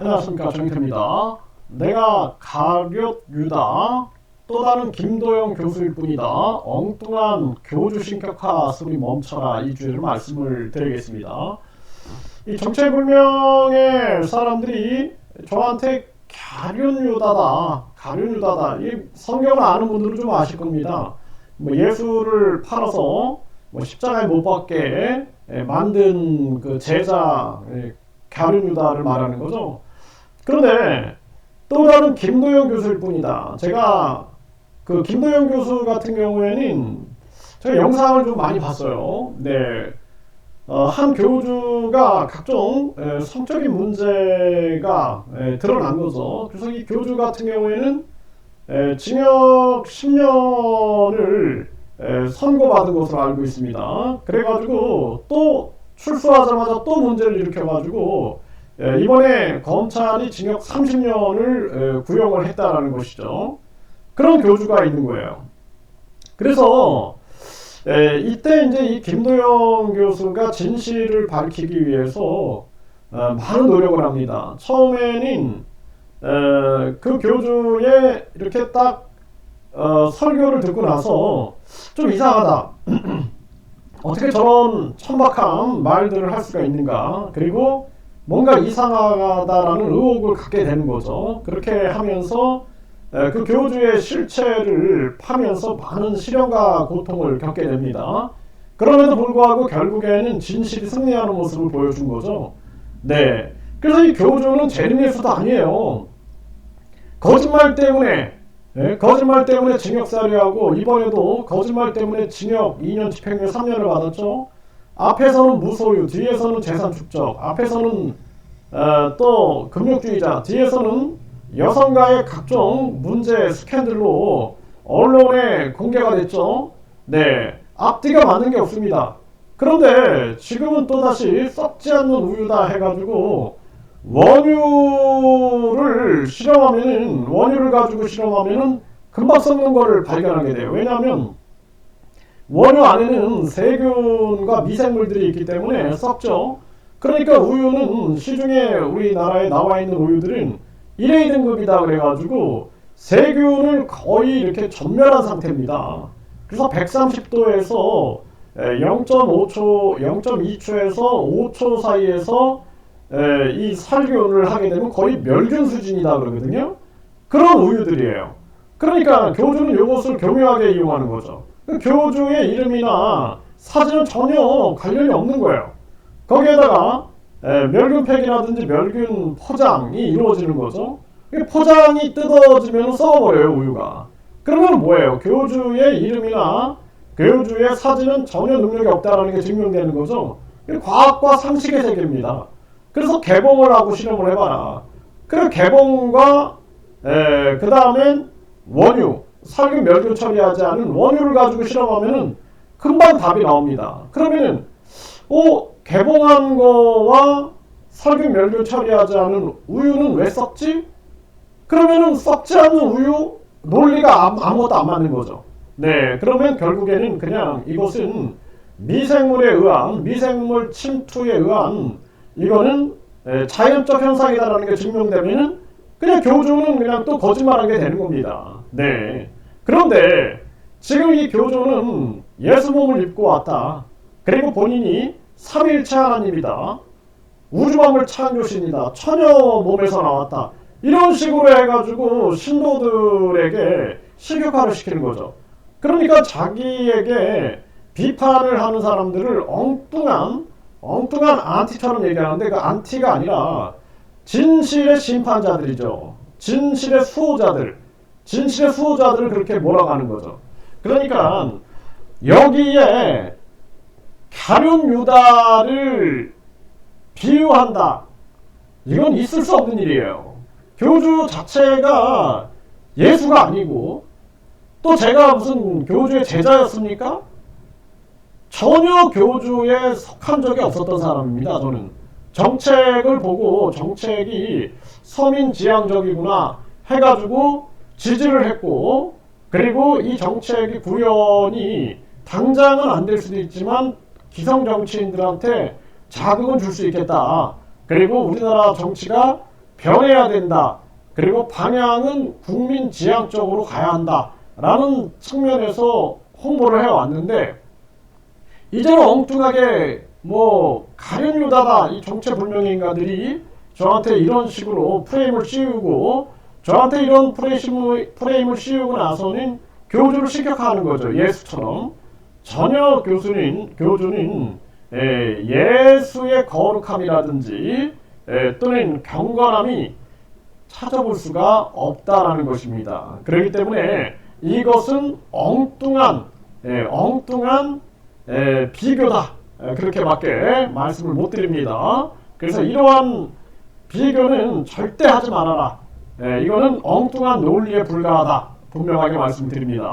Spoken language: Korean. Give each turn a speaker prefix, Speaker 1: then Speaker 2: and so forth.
Speaker 1: 안녕하십니까, 정희태입니다. 내가 가룟 유다 또 다른 김도영 교수일 뿐이다. 엉뚱한 교주 신격화 소리 멈춰라, 이 주제로 말씀을 드리겠습니다. 이 정체불명의 사람들이 저한테 가룟 유다다, 이 성경을 아는 분들은 좀 아실 겁니다. 예수를 팔아서 십자가에 못 박게 만든 그 제자 가룟 유다를 말하는 거죠. 그런데 또 다른 김도영 교수일 뿐이다. 제가 그 김도영 교수 같은 경우에는 제가 영상을 좀 많이 봤어요. 네. 한 교주가 각종 성적인 문제가 드러난 거죠. 그래서 이 교주 같은 경우에는 징역 10년을 선고받은 것으로 알고 있습니다. 그래가지고 또 출소하자마자 또 문제를 일으켜가지고 이번에 검찰이 징역 30년을 구형을 했다라는 것이죠. 그런 교주가 있는 거예요. 그래서 이때 이제 이 김도영 교수가 진실을 밝히기 위해서 많은 노력을 합니다. 처음에는 그 교주의 이렇게 딱 설교를 듣고 나서 좀 이상하다. 어떻게 저런 천박한 말들을 할 수가 있는가. 그리고 뭔가 이상하다라는 의혹을 갖게 되는 거죠. 그렇게 하면서 그 교주의 실체를 파면서 많은 시련과 고통을 겪게 됩니다. 그럼에도 불구하고 결국에는 진실이 승리하는 모습을 보여준 거죠. 네. 그래서 이 교주는 재림예수도 아니에요. 거짓말 때문에 징역살이하고 이번에도 거짓말 때문에 징역 2년 집행유예 3년을 받았죠. 앞에서는 무소유, 뒤에서는 재산 축적, 앞에서는 또 금욕주의자, 뒤에서는 여성과의 각종 문제 스캔들로 언론에 공개가 됐죠. 네, 앞뒤가 맞는 게 없습니다. 그런데 지금은 또다시 썩지 않는 우유다 해가지고 원유를 가지고 실험하면은 금방 썩는 거를 발견하게 돼요. 왜냐하면 원유 안에는 세균과 미생물들이 있기 때문에 썩죠. 그러니까 우유는 시중에 우리나라에 나와 있는 우유들은 1A 등급이다 그래가지고 세균을 거의 이렇게 전멸한 상태입니다. 그래서 130도에서 0.5초, 0.2초에서 5초 사이에서 이 살균을 하게 되면 거의 멸균 수준이다 그러거든요. 그런 우유들이에요. 그러니까 교주는 이것을 교묘하게 이용하는 거죠. 교주의 이름이나 사진은 전혀 관련이 없는 거예요. 거기에다가 멸균팩이라든지 멸균 포장이 이루어지는 거죠. 포장이 뜯어지면 썩어버려요, 우유가. 그러면 뭐예요? 교주의 이름이나 교주의 사진은 전혀 능력이 없다는 게 증명되는 거죠. 과학과 상식의 세계입니다. 그래서 개봉을 하고 실험을 해봐라. 그리고 개봉과 그 다음엔 원유, 살균 멸균 처리하지 않은 원유를 가지고 실험하면은 금방 답이 나옵니다. 그러면은 개봉한 거와 살균 멸균 처리하지 않은 우유는 왜 썩지? 그러면은 썩지 않는 우유 논리가 아무것도 안 맞는 거죠. 네, 그러면 결국에는 그냥 이것은 미생물에 의한, 미생물 침투에 의한 이거는 자연적 현상이다라는 게 증명되면은 그냥 교주는 그냥 또 거짓말하게 되는 겁니다. 네. 그런데 지금 이 교주는 예수 몸을 입고 왔다. 그리고 본인이 삼위일체 하나님이다. 우주만물 창조신이다. 처녀 몸에서 나왔다. 이런 식으로 해가지고 신도들에게 실격화를 시키는 거죠. 그러니까 자기에게 비판을 하는 사람들을 엉뚱한 안티처럼 얘기하는데 그 안티가 아니라 진실의 심판자들이죠. 진실의 수호자들을 그렇게 몰아가는 거죠. 그러니까 여기에 가룟 유다를 비유한다. 이건 있을 수 없는 일이에요. 교주 자체가 예수가 아니고 또 제가 무슨 교주의 제자였습니까? 전혀 교주에 속한 적이 없었던 사람입니다. 저는 정책을 보고 정책이 서민지향적이구나 해가지고 지지를 했고, 그리고 이 정책이 구현이 당장은 안 될 수도 있지만 기성 정치인들한테 자극은 줄 수 있겠다. 그리고 우리나라 정치가 변해야 된다. 그리고 방향은 국민 지향 쪽으로 가야 한다. 라는 측면에서 홍보를 해왔는데, 이제는 엉뚱하게 가련유다다 이 정체불명의 인간들이 저한테 이런 식으로 프레임을 씌우고, 저한테 이런 프레임을 씌우고 나서는 교주를 실격하는 거죠. 예수처럼. 전혀 교주는 예수의 거룩함이라든지 또는 경건함이 찾아볼 수가 없다라는 것입니다. 그렇기 때문에 이것은 엉뚱한 비교다. 그렇게밖에 말씀을 못 드립니다. 그래서 이러한 비교는 절대 하지 말아라. 이거는 엉뚱한 논리에 불과하다. 분명하게 말씀드립니다.